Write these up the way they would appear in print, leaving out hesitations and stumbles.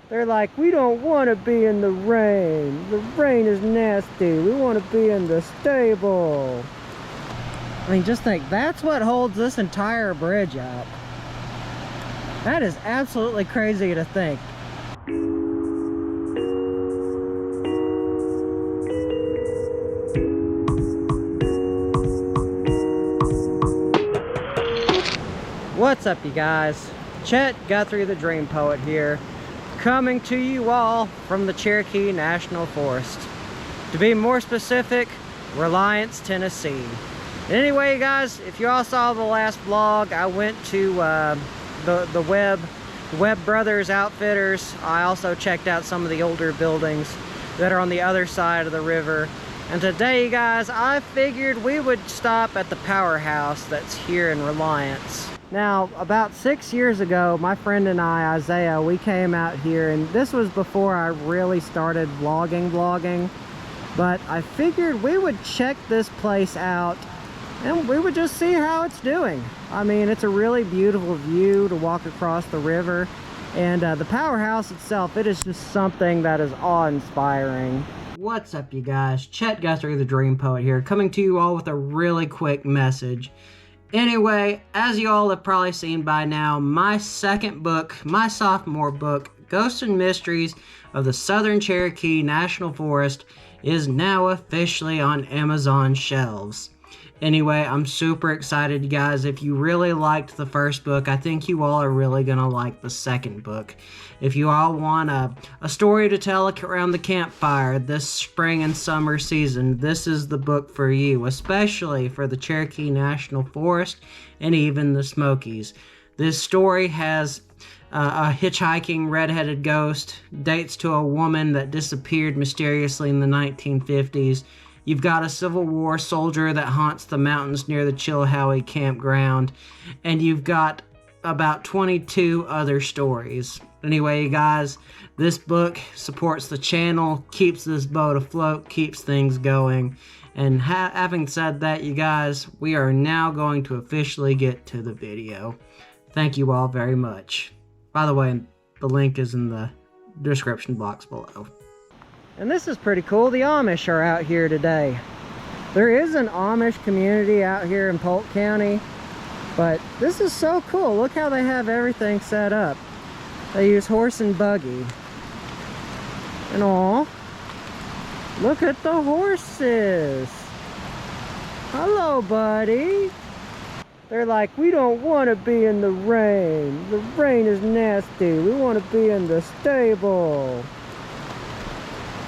They're like, we don't want to be in the rain. The rain is nasty. We want to be in the stable. I mean, just think, that's what holds this entire bridge up. That is absolutely crazy to think. What's up, you guys? Chet-Guthrie, the Dream Poet here, coming to you all from the Cherokee National Forest. To be more specific, Reliance, Tennessee. Anyway, you guys, if you all saw the last vlog, I went to the Webb Brothers Outfitters. I also checked out some of the older buildings that are on the other side of the river. And today, you guys, I figured we would stop at the powerhouse that's here in Reliance. Now, about 6 years ago, my friend and I, Isaiah, we came out here, and this was before I really started vlogging, but I figured we would check this place out and we would just see how it's doing. I mean, it's a really beautiful view to walk across the river, and the powerhouse itself, it is just something that is awe-inspiring. What's up, you guys? Chet-Guthrie, the Dream Poet here, coming to you all with a really quick message. Anyway, as you all have probably seen by now, my second book, my sophomore book, Ghosts and Mysteries of the Southern Cherokee National Forest, is now officially on Amazon shelves. Anyway, I'm super excited, you guys. If you really liked the first book, I think you all are really going to like the second book. If you all want a story to tell around the campfire this spring and summer season, this is the book for you, especially for the Cherokee National Forest and even the Smokies. This story has a hitchhiking red-headed ghost, dates to a woman that disappeared mysteriously in the 1950s. You've got a Civil War soldier that haunts the mountains near the Chilhowie campground, and you've got about 22 other stories. Anyway, you guys, this book supports the channel, keeps this boat afloat, keeps things going. And having said that, you guys, we are now going to officially get to the video. Thank you all very much. By the way, the link is in the description box below. And this is pretty cool. The Amish are out here today. There is an Amish community out here in Polk County, but this is so cool. Look how they have everything set up. They use horse and buggy. And all, look at the horses. Hello, buddy. They're like, we don't want to be in the rain. The rain is nasty. We want to be in the stable.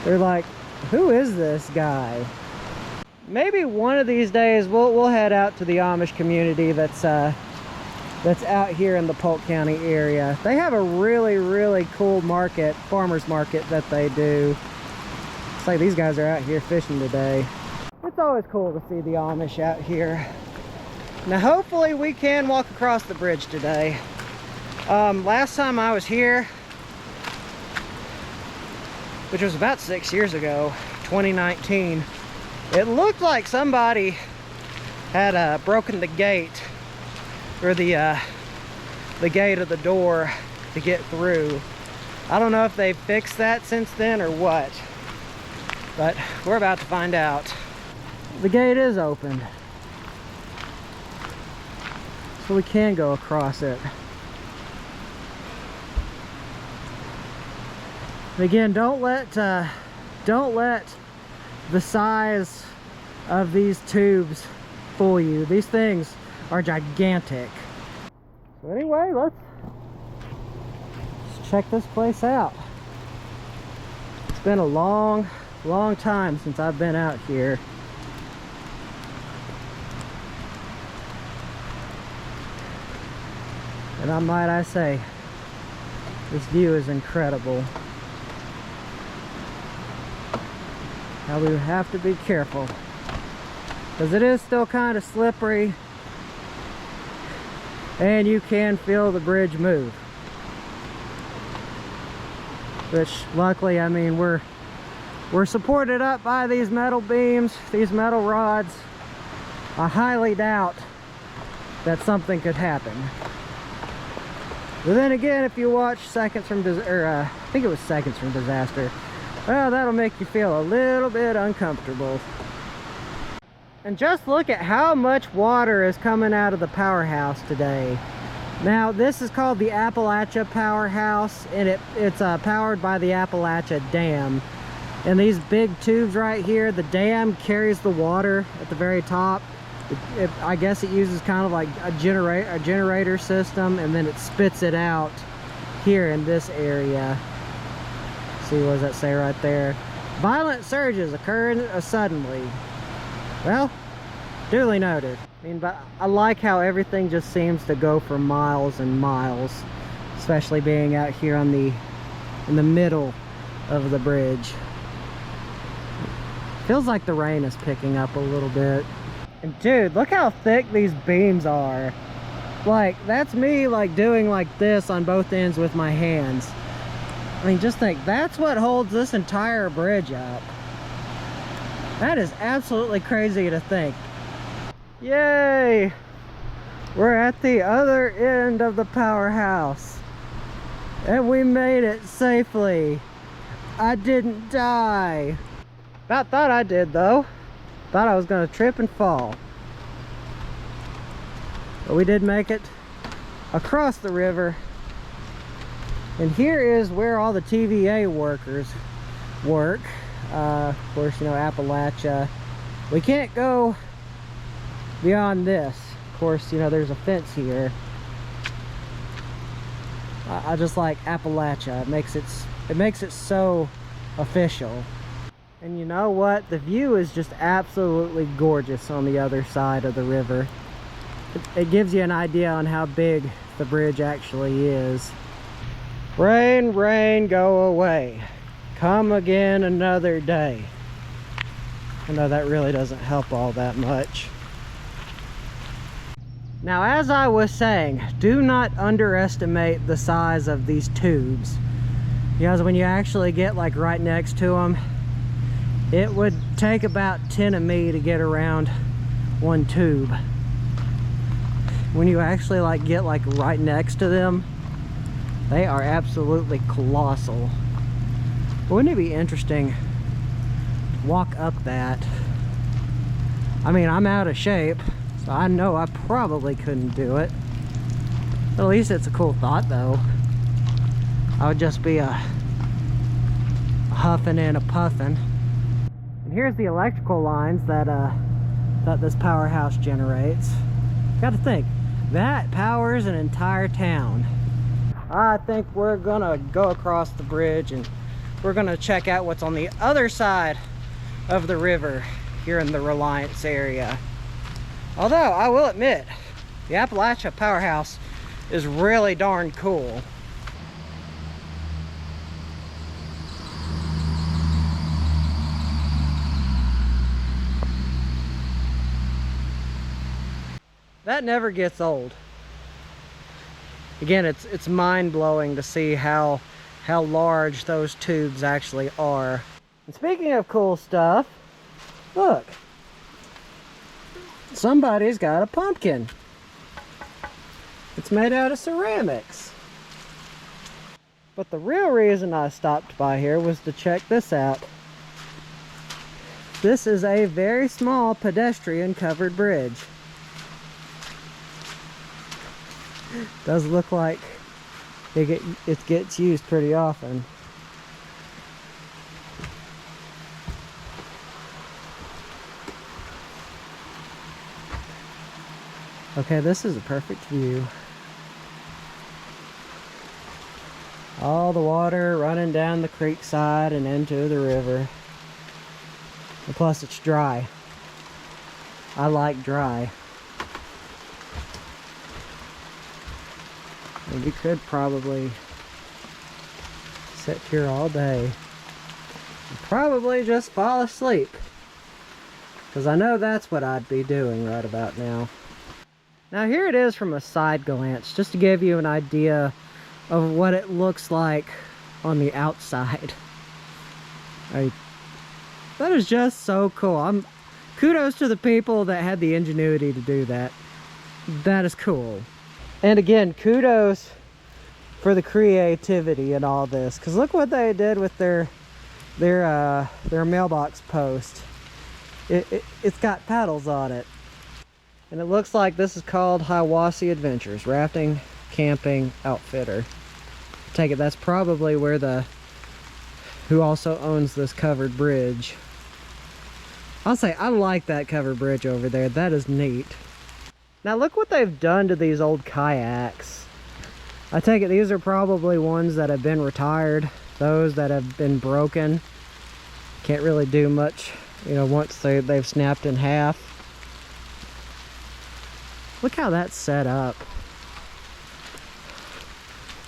They're like, who is this guy? Maybe one of these days we'll head out to the Amish community that's out here in the Polk County area. They have a really cool market, farmers market that they do. It's like these guys are out here fishing today. It's always cool to see the Amish out here. Now hopefully we can walk across the bridge today. Last time I was here, which was about 6 years ago, 2019, it looked like somebody had broken the gate, or the gate of the door to get through. I don't know if they've fixed that since then or what, but we're about to find out. The gate is open, so we can go across it. Again, don't let the size of these tubes fool you. These things are gigantic. So anyway, let's check this place out. It's been a long time since I've been out here. And might I say, this view is incredible. Now we have to be careful, because it is still kind of slippery, and you can feel the bridge move. Which luckily, I mean, we're supported up by these metal beams, these metal rods. I highly doubt that something could happen. But then again, if you watch Seconds from I think it was Seconds from Disaster, well, that'll make you feel a little bit uncomfortable. And just look at how much water is coming out of the powerhouse today. Now, this is called the Appalachia Powerhouse, and it's powered by the Appalachia Dam. And these big tubes right here, the dam carries the water at the very top. I guess it uses kind of like a generator system, and then it spits it out here in this area. See, what does that say right there? Violent surges occur suddenly. Well, duly noted. I mean, but I like how everything just seems to go for miles and miles, especially being out here on in the middle of the bridge. Feels like the rain is picking up a little bit. And dude, look how thick these beams are. Like, that's me like doing like this on both ends with my hands. I mean, just think, that's what holds this entire bridge up. That is absolutely crazy to think. Yay! We're at the other end of the powerhouse. And we made it safely. I didn't die. About thought I did though. Thought I was gonna trip and fall. But we did make it across the river. And here is where all the TVA workers work. Of course, you know, Appalachia. We can't go beyond this. Of course, you know, there's a fence here. I just like Appalachia. It makes it so official. And you know what? The view is just absolutely gorgeous on the other side of the river. It gives you an idea on how big the bridge actually is. Rain, rain, go away. Come again another day. I know that really doesn't help all that much. Now, as I was saying, do not underestimate the size of these tubes. Because when you actually get like right next to them, it would take about 10 of me to get around one tube. When you actually like get like right next to them, they are absolutely colossal. Wouldn't it be interesting to walk up that? I mean, I'm out of shape, so I know I probably couldn't do it. But at least it's a cool thought though. I would just be a huffing and a puffing. And here's the electrical lines that this powerhouse generates. Got to think, that powers an entire town. I think we're gonna go across the bridge and we're gonna check out what's on the other side of the river here in the Reliance area. Although, I will admit, the Appalachia Powerhouse is really darn cool. That never gets old. Again, it's mind-blowing to see how large those tubes actually are. And speaking of cool stuff, look. Somebody's got a pumpkin. It's made out of ceramics. But the real reason I stopped by here was to check this out. This is a very small pedestrian covered bridge. Does look like it gets used pretty often. Okay, this is a perfect view. All the water running down the creek side and into the river. And plus it's dry. I like dry. And we could probably sit here all day and probably just fall asleep, because I know that's what I'd be doing right about now. Now here it is from a side glance, just to give you an idea of what it looks like on the outside. That is just so cool. Kudos to the people that had the ingenuity to do that. That is cool. And again, kudos for the creativity and all this. Because look what they did with their mailbox post. It's got paddles on it. And it looks like this is called Hiwassee Adventures, Rafting Camping Outfitter. Take it that's probably where who also owns this covered bridge. I'll say I like that covered bridge over there. That is neat. Now look what they've done to these old kayaks. I take it these are probably ones that have been retired. Those that have been broken. Can't really do much, you know, once they've snapped in half. Look how that's set up.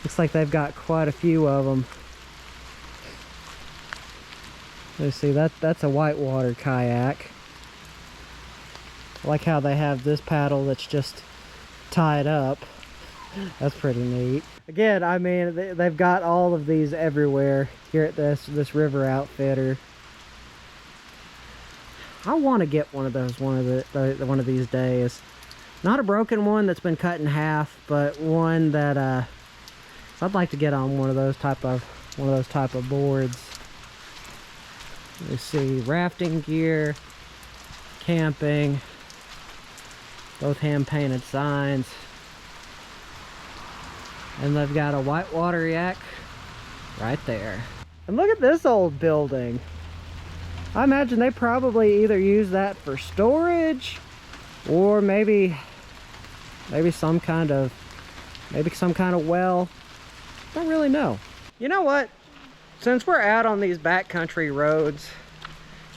Looks like they've got quite a few of them. Let's see, that's a whitewater kayak. I like how they have this paddle that's just tied up. That's pretty neat. Again, I mean, they've got all of these everywhere here at this river outfitter. I want to get one of those one of these days. Not a broken one that's been cut in half, but one that I'd like to get on one of those type of boards. Let's see, rafting gear, camping, both hand painted signs, and they've got a whitewater yak right there. And look at this old building. I imagine they probably either use that for storage or maybe some kind of well. Don't really know. You know what? Since we're out on these backcountry roads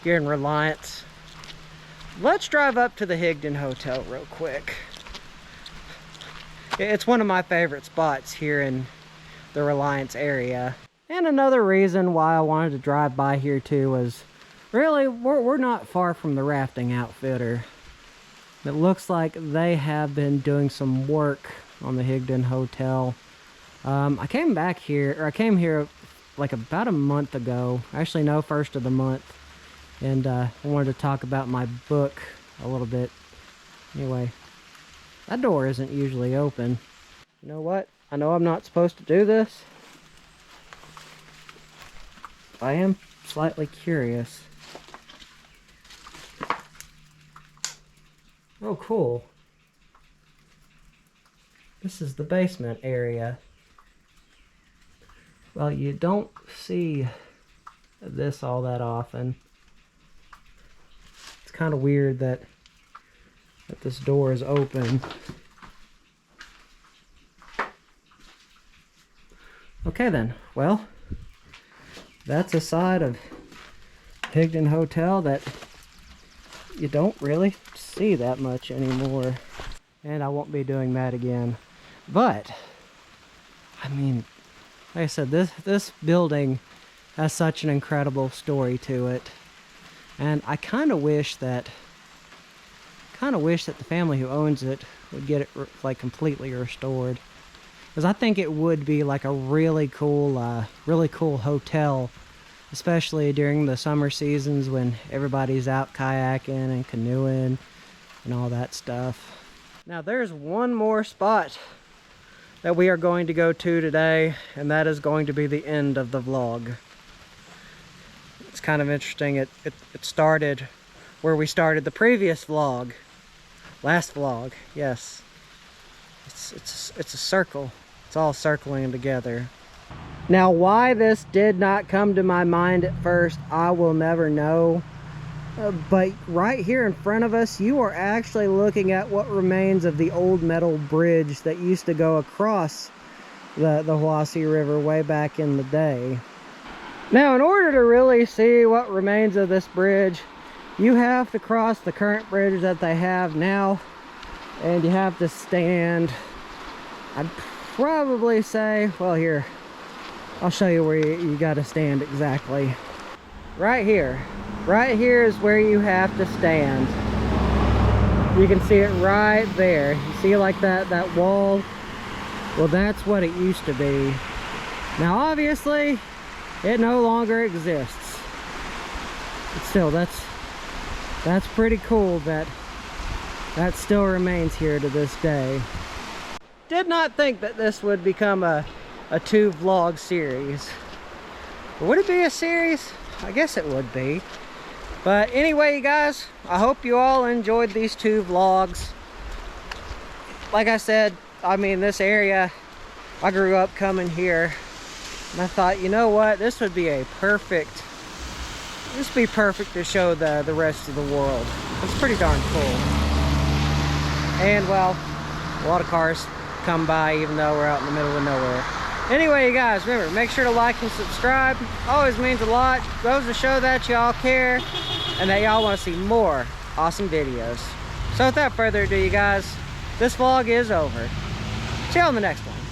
here in Reliance, let's drive up to the Higdon Hotel real quick. It's one of my favorite spots here in the Reliance area. And another reason why I wanted to drive by here too was really we're not far from the rafting outfitter. It looks like they have been doing some work on the Higdon Hotel. I came here like about a month ago. Actually, no, first of the month. And I wanted to talk about my book a little bit. Anyway, that door isn't usually open. You know what? I know I'm not supposed to do this. I am slightly curious. Oh, cool. This is the basement area. Well, you don't see this all that often. It's kind of weird that this door is open. Okay then, well, that's a side of Higdon Hotel that you don't really see that much anymore. And I won't be doing that again. But, I mean, like I said, this building has such an incredible story to it. And I kind of wish that the family who owns it would get it like completely restored. Because I think it would be like a really cool hotel, especially during the summer seasons when everybody's out kayaking and canoeing and all that stuff. Now there's one more spot that we are going to go to today, and that is going to be the end of the vlog. It's kind of interesting. It started where we started the previous vlog. Last vlog, yes. It's a circle. It's all circling together. Now why this did not come to my mind at first, I will never know. But right here in front of us, you are actually looking at what remains of the old metal bridge that used to go across the Hiwassee River way back in the day. Now, in order to really see what remains of this bridge, you have to cross the current bridge that they have now, and you have to stand. I'd probably say, well, here, I'll show you where you got to stand exactly. Right here. Right here is where you have to stand. You can see it right there. You see like that wall? Well, that's what it used to be. Now, obviously, it no longer exists. But still, that's pretty cool that still remains here to this day. Did not think that this would become a a 2-vlog series. Would it be a series? I guess it would be. But anyway, you guys, I hope you all enjoyed these 2 vlogs. Like I said, I mean, this area, I grew up coming here, and I thought, you know what, this would be perfect to show the rest of the world. It's pretty darn cool. And well, a lot of cars come by even though we're out in the middle of nowhere. Anyway, you guys, remember, make sure to like and subscribe. Always means a lot. Goes to show that y'all care and that y'all want to see more awesome videos. So without further ado, you guys, this vlog is over. See you on the next one.